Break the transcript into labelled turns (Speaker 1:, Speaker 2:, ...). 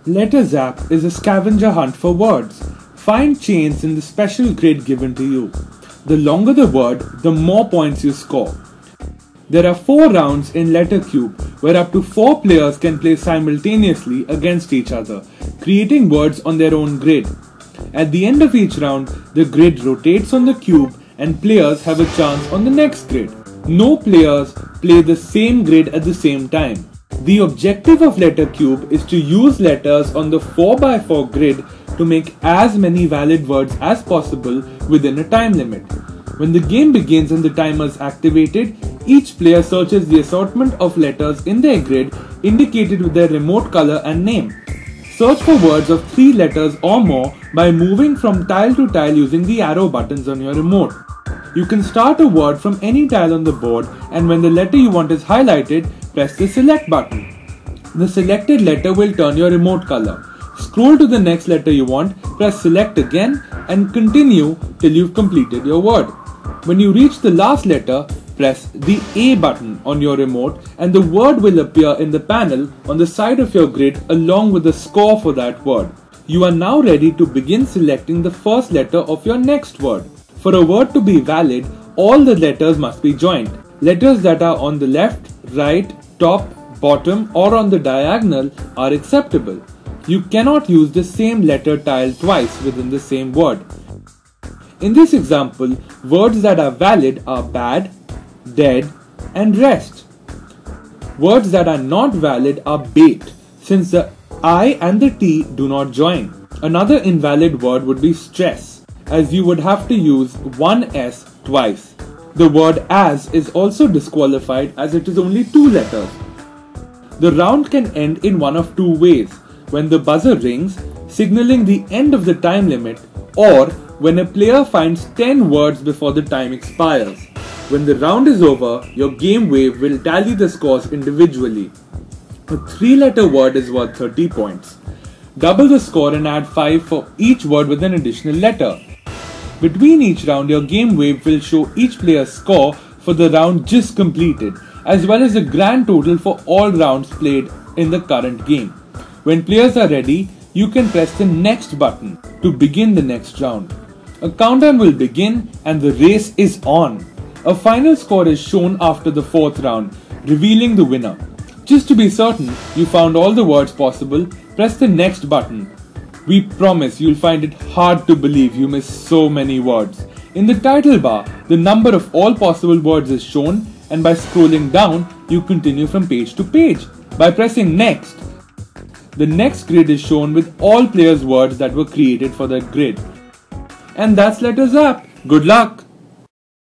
Speaker 1: LetterZap is a scavenger hunt for words. Find chains in the special grid given to you. The longer the word, the more points you score. There are 4 rounds in LetterCube where up to 4 players can play simultaneously against each other, creating words on their own grid. At the end of each round, the grid rotates on the cube and players have a chance on the next grid. No players play the same grid at the same time. The objective of LetterCube is to use letters on the 4x4 grid to make as many valid words as possible within a time limit. When the game begins and the timer is activated, each player searches the assortment of letters in their grid indicated with their remote color and name. Search for words of 3 letters or more by moving from tile to tile using the arrow buttons on your remote. You can start a word from any tile on the board, and when the letter you want is highlighted, press the select button. The selected letter will turn your remote color. Scroll to the next letter you want, press select again and continue till you've completed your word. When you reach the last letter, press the A button on your remote and the word will appear in the panel on the side of your grid along with the score for that word. You are now ready to begin selecting the first letter of your next word. For a word to be valid, all the letters must be joined. Letters that are on the left, right, top, bottom or on the diagonal are acceptable. You cannot use the same letter tile twice within the same word. In this example, words that are valid are bad, dead and rest. Words that are not valid are bait, since the I and the T do not join. Another invalid word would be stress, as you would have to use one S twice. The word as is also disqualified as it is only 2 letters. The round can end in one of 2 ways: when the buzzer rings, signaling the end of the time limit, or when a player finds 10 words before the time expires. When the round is over, your game wave will tally the scores individually. A 3-letter word is worth 30 points. Double the score and add 5 for each word with an additional letter. Between each round, your game wave will show each player's score for the round just completed, as well as the grand total for all rounds played in the current game. When players are ready, you can press the next button to begin the next round. A countdown will begin and the race is on. A final score is shown after the 4th round, revealing the winner. Just to be certain you found all the words possible, press the next button. We promise you'll find it hard to believe you missed so many words. In the title bar, the number of all possible words is shown, and by scrolling down, you continue from page to page. By pressing next, the next grid is shown with all players' words that were created for that grid. And that's LetterZap. Good luck!